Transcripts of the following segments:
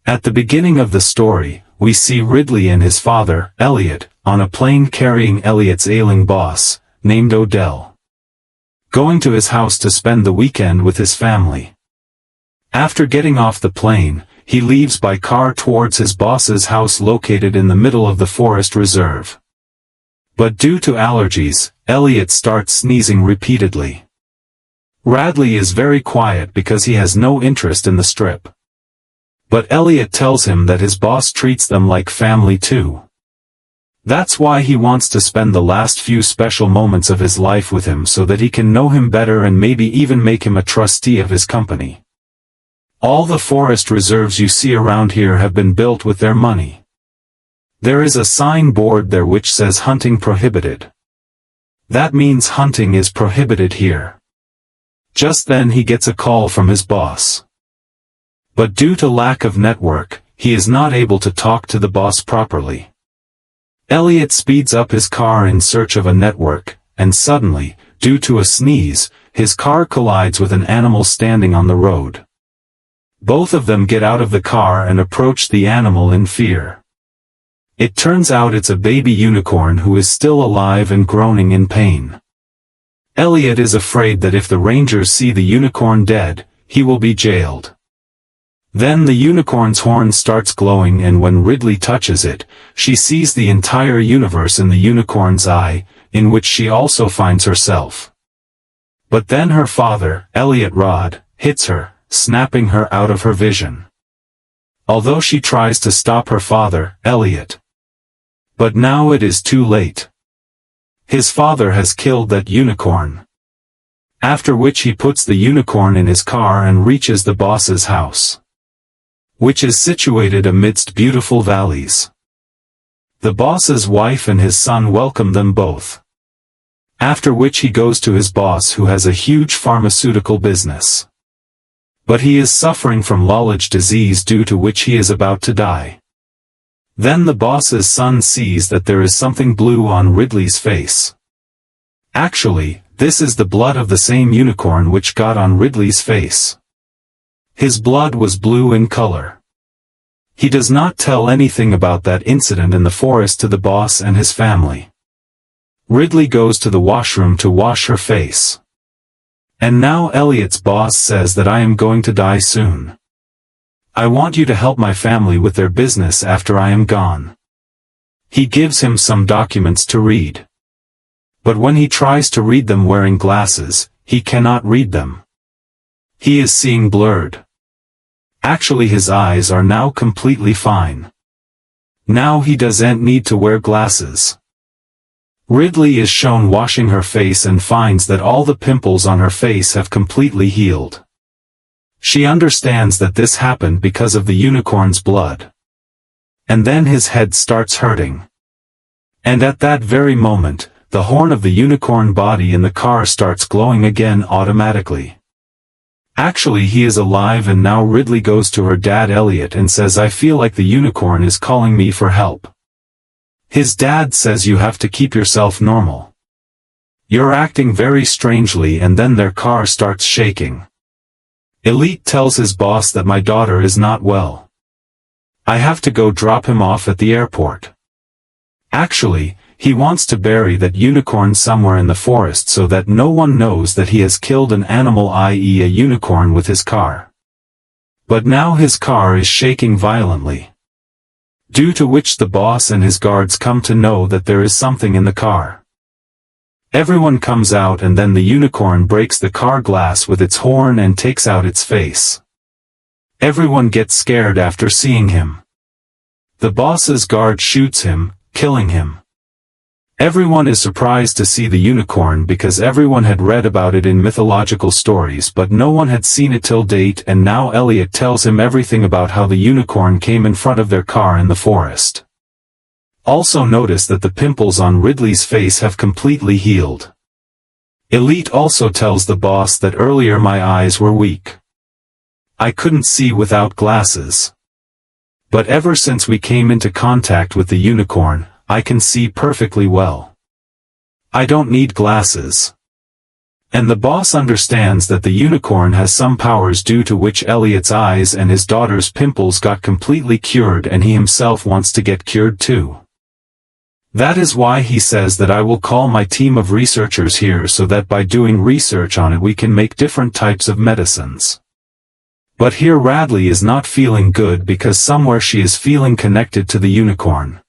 At the beginning of the story, we see Ridley and his father, Elliot, on a plane carrying Elliot's ailing boss, named Odell, going to his house to spend the weekend with his family. After getting off the plane, he leaves by car towards his boss's house located in the middle of the forest reserve. But due to allergies, Elliot starts sneezing repeatedly. Radley is very quiet because he has no interest in the strip. But Elliot tells him that his boss treats them like family too. That's why he wants to spend the last few special moments of his life with him so that he can know him better and maybe even make him a trustee of his company. All the forest reserves you see around here have been built with their money. There is a sign board there which says hunting prohibited. That means hunting is prohibited here. Just then he gets a call from his boss. But due to lack of network, he is not able to talk to the boss properly. Elliot speeds up his car in search of a network, and suddenly, due to a sneeze, his car collides with an animal standing on the road. Both of them get out of the car and approach the animal in fear. It turns out it's a baby unicorn who is still alive and groaning in pain. Elliot is afraid that if the rangers see the unicorn dead, he will be jailed. Then the unicorn's horn starts glowing, and when Ridley touches it, she sees the entire universe in the unicorn's eye, in which she also finds herself. But then her father, Elliot Rod, hits her, snapping her out of her vision. Although she tries to stop her father, Elliot. But now it is too late. His father has killed that unicorn. After which he puts the unicorn in his car and reaches the boss's house, which is situated amidst beautiful valleys. The boss's wife and his son welcome them both. After which he goes to his boss, who has a huge pharmaceutical business. But he is suffering from Lolage disease, due to which he is about to die. Then the boss's son sees that there is something blue on Ridley's face. Actually, this is the blood of the same unicorn which got on Ridley's face. His blood was blue in color. He does not tell anything about that incident in the forest to the boss and his family. Ridley goes to the washroom to wash her face. And now Elliot's boss says that I am going to die soon. I want you to help my family with their business after I am gone. He gives him some documents to read. But when he tries to read them wearing glasses, he cannot read them. He is seeing blurred. Actually, his eyes are now completely fine. Now he doesn't need to wear glasses. Ridley is shown washing her face and finds that all the pimples on her face have completely healed. She understands that this happened because of the unicorn's blood. And then his head starts hurting. And at that very moment, the horn of the unicorn body in the car starts glowing again automatically. Actually, he is alive, and now Ridley goes to her dad Elliot and says, I feel like the unicorn is calling me for help. His dad says, you have to keep yourself normal. You're acting very strangely, and then their car starts shaking. Elite tells his boss that my daughter is not well. I have to go drop him off at the airport. Actually, he wants to bury that unicorn somewhere in the forest so that no one knows that he has killed an animal, i.e. a unicorn, with his car. But now his car is shaking violently, due to which the boss and his guards come to know that there is something in the car. Everyone comes out, and then the unicorn breaks the car glass with its horn and takes out its face. Everyone gets scared after seeing him. The boss's guard shoots him, killing him. Everyone is surprised to see the unicorn because everyone had read about it in mythological stories, but no one had seen it till date, and now Elliot tells him everything about how the unicorn came in front of their car in the forest. Also notice that the pimples on Ridley's face have completely healed. Elite also tells the boss that earlier my eyes were weak. I couldn't see without glasses. But ever since we came into contact with the unicorn, I can see perfectly well. I don't need glasses. And the boss understands that the unicorn has some powers due to which Elliot's eyes and his daughter's pimples got completely cured, and he himself wants to get cured too. That is why he says that I will call my team of researchers here so that by doing research on it we can make different types of medicines. But here Radley is not feeling good because somewhere she is feeling connected to the unicorn.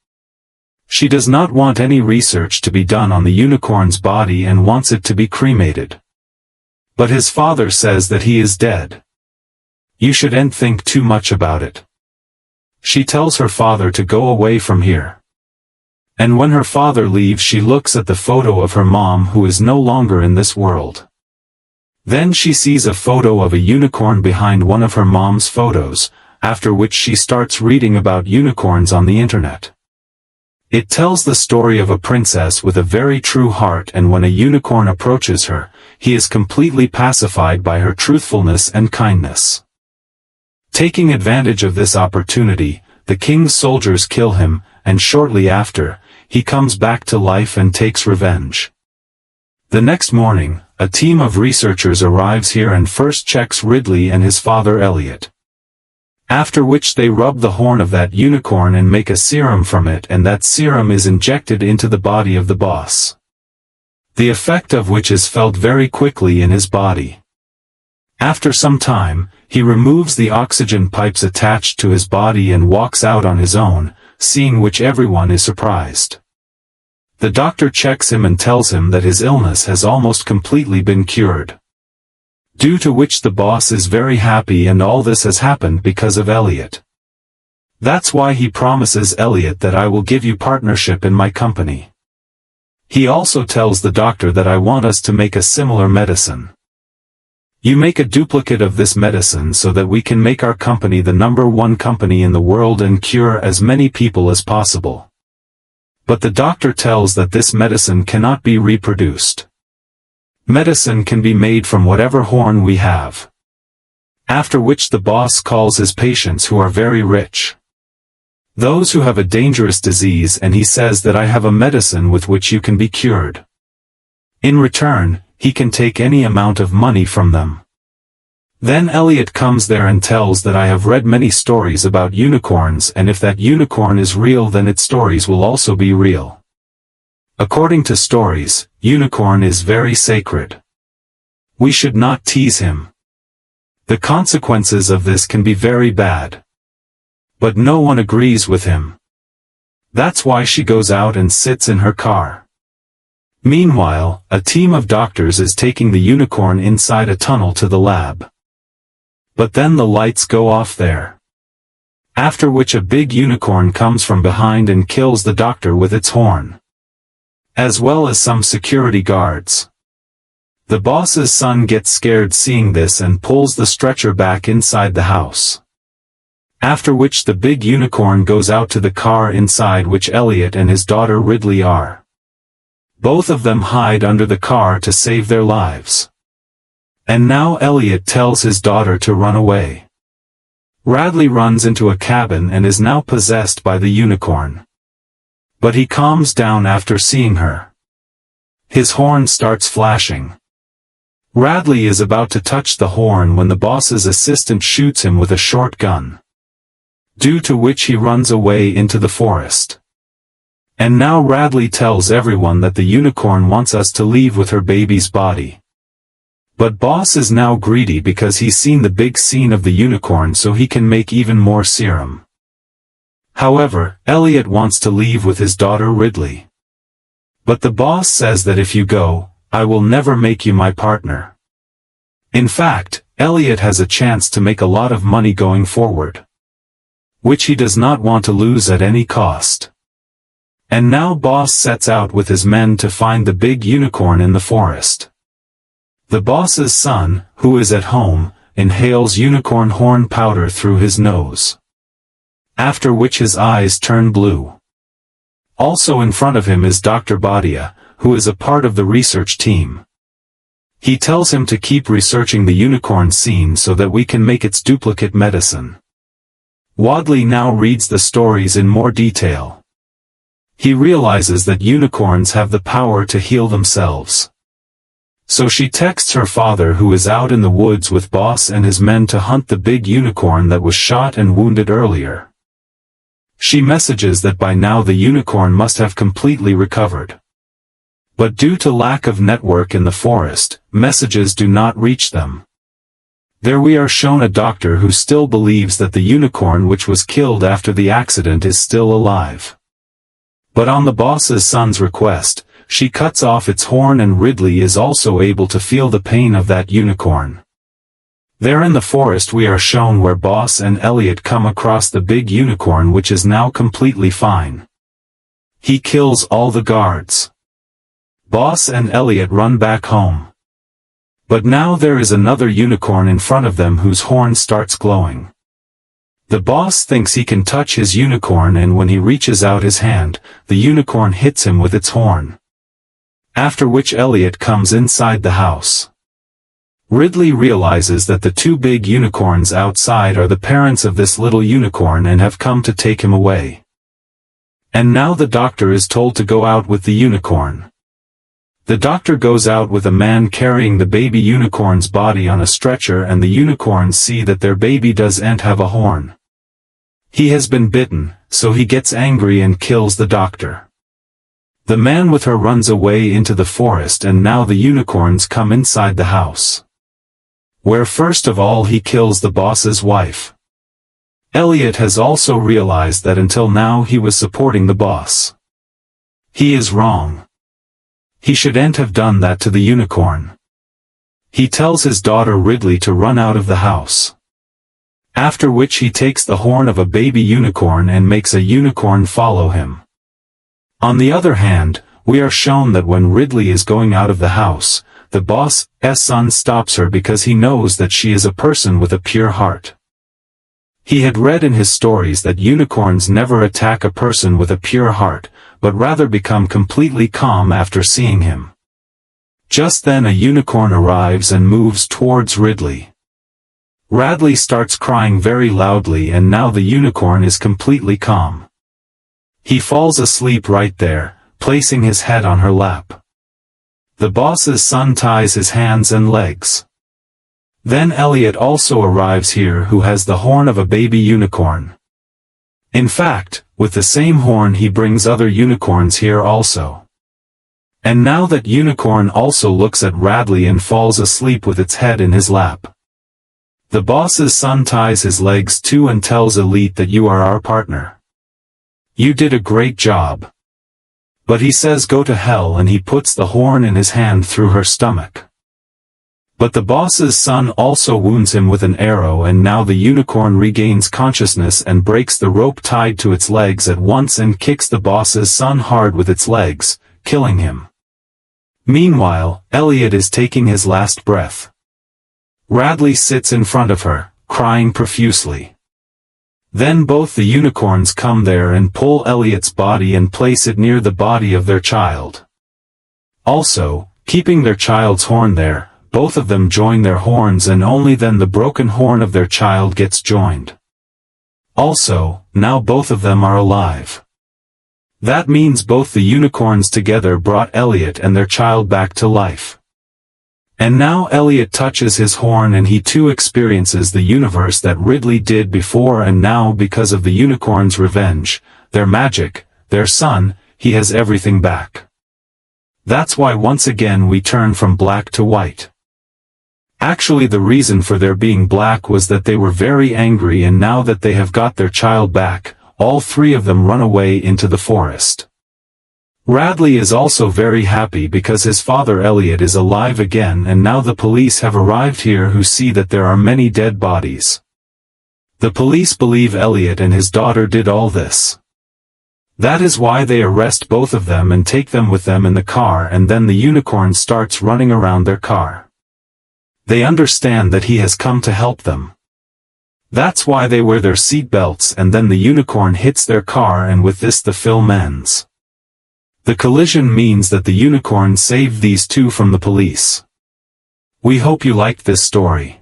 She does not want any research to be done on the unicorn's body and wants it to be cremated. But his father says that he is dead. You shouldn't think too much about it. She tells her father to go away from here. And when her father leaves, she looks at the photo of her mom who is no longer in this world. Then she sees a photo of a unicorn behind one of her mom's photos, after which she starts reading about unicorns on the internet. It tells the story of a princess with a very true heart, and when a unicorn approaches her, he is completely pacified by her truthfulness and kindness. Taking advantage of this opportunity, the king's soldiers kill him, and shortly after, he comes back to life and takes revenge. The next morning, a team of researchers arrives here and first checks Ridley and his father Elliot. After which they rub the horn of that unicorn and make a serum from it, and that serum is injected into the body of the boss. The effect of which is felt very quickly in his body. After some time, he removes the oxygen pipes attached to his body and walks out on his own, seeing which everyone is surprised. The doctor checks him and tells him that his illness has almost completely been cured. Due to which the boss is very happy, and all this has happened because of Elliot. That's why he promises Elliot that I will give you partnership in my company. He also tells the doctor that I want us to make a similar medicine. You make a duplicate of this medicine so that we can make our company the #1 company in the world and cure as many people as possible. But the doctor tells that this medicine cannot be reproduced. Medicine can be made from whatever horn we have. After which the boss calls his patients who are very rich. Those who have a dangerous disease, and he says that I have a medicine with which you can be cured. In return, he can take any amount of money from them. Then Elliot comes there and tells that I have read many stories about unicorns, and if that unicorn is real then its stories will also be real. According to stories, unicorn is very sacred. We should not tease him. The consequences of this can be very bad. But no one agrees with him. That's why she goes out and sits in her car. Meanwhile, a team of doctors is taking the unicorn inside a tunnel to the lab. But then the lights go off there. After which a big unicorn comes from behind and kills the doctor with its horn. As well as some security guards. The boss's son gets scared seeing this and pulls the stretcher back inside the house. After which the big unicorn goes out to the car inside which Elliot and his daughter Ridley are. Both of them hide under the car to save their lives. And now Elliot tells his daughter to run away. Radley runs into a cabin and is now possessed by the unicorn. But he calms down after seeing her. His horn starts flashing. Radley is about to touch the horn when the boss's assistant shoots him with a short gun. Due to which he runs away into the forest. And now Radley tells everyone that the unicorn wants us to leave with her baby's body. But boss is now greedy because he's seen the big scene of the unicorn, so he can make even more serum. However, Elliot wants to leave with his daughter Ridley. But the boss says that if you go, I will never make you my partner. In fact, Elliot has a chance to make a lot of money going forward. Which he does not want to lose at any cost. And now boss sets out with his men to find the big unicorn in the forest. The boss's son, who is at home, inhales unicorn horn powder through his nose. After which his eyes turn blue. Also in front of him is Dr. Badia, who is a part of the research team. He tells him to keep researching the unicorn scene so that we can make its duplicate medicine. Wadley now reads the stories in more detail. He realizes that unicorns have the power to heal themselves. So she texts her father, who is out in the woods with Boss and his men to hunt the big unicorn that was shot and wounded earlier. She messages that by now the unicorn must have completely recovered. But due to lack of network in the forest, messages do not reach them. There we are shown a doctor who still believes that the unicorn which was killed after the accident is still alive. But on the boss's son's request, she cuts off its horn, and Ridley is also able to feel the pain of that unicorn. There in the forest we are shown where Boss and Elliot come across the big unicorn, which is now completely fine. He kills all the guards. Boss and Elliot run back home. But now there is another unicorn in front of them whose horn starts glowing. The boss thinks he can touch his unicorn, and when he reaches out his hand, the unicorn hits him with its horn. After which Elliot comes inside the house. Ridley realizes that the two big unicorns outside are the parents of this little unicorn and have come to take him away. And now the doctor is told to go out with the unicorn. The doctor goes out with a man carrying the baby unicorn's body on a stretcher, and the unicorns see that their baby doesn't have a horn. He has been bitten, so he gets angry and kills the doctor. The man with her runs away into the forest, and now the unicorns come inside the house. Where first of all he kills the boss's wife. Elliot has also realized that until now he was supporting the boss. He is wrong. He shouldn't have done that to the unicorn. He tells his daughter Ridley to run out of the house. After which he takes the horn of a baby unicorn and makes a unicorn follow him. On the other hand, we are shown that when Ridley is going out of the house, the boss's son stops her because he knows that she is a person with a pure heart. He had read in his stories that unicorns never attack a person with a pure heart, but rather become completely calm after seeing him. Just then a unicorn arrives and moves towards Ridley. Radley starts crying very loudly, and now the unicorn is completely calm. He falls asleep right there, placing his head on her lap. The boss's son ties his hands and legs. Then Elliot also arrives here, who has the horn of a baby unicorn. In fact, with the same horn he brings other unicorns here also. And now that unicorn also looks at Radley and falls asleep with its head in his lap. The boss's son ties his legs too and tells Elite that you are our partner. You did a great job. But he says go to hell, and he puts the horn in his hand through her stomach. But the boss's son also wounds him with an arrow, and now the unicorn regains consciousness and breaks the rope tied to its legs at once and kicks the boss's son hard with its legs, killing him. Meanwhile, Elliot is taking his last breath. Radley sits in front of her, crying profusely. Then both the unicorns come there and pull Elliot's body and place it near the body of their child. Also, keeping their child's horn there, both of them join their horns, and only then the broken horn of their child gets joined. Also, now both of them are alive. That means both the unicorns together brought Elliot and their child back to life. And now Elliot touches his horn, and he too experiences the universe that Ridley did before, and now because of the unicorn's revenge, their magic, their son, he has everything back. That's why once again we turn from black to white. Actually the reason for their being black was that they were very angry, and now that they have got their child back, all three of them run away into the forest. Radley is also very happy because his father Elliot is alive again, and now the police have arrived here who see that there are many dead bodies. The police believe Elliot and his daughter did all this. That is why they arrest both of them and take them with them in the car, and then the unicorn starts running around their car. They understand that he has come to help them. That's why they wear their seat belts, and then the unicorn hits their car, and with this the film ends. The collision means that the unicorn saved these two from the police. We hope you liked this story.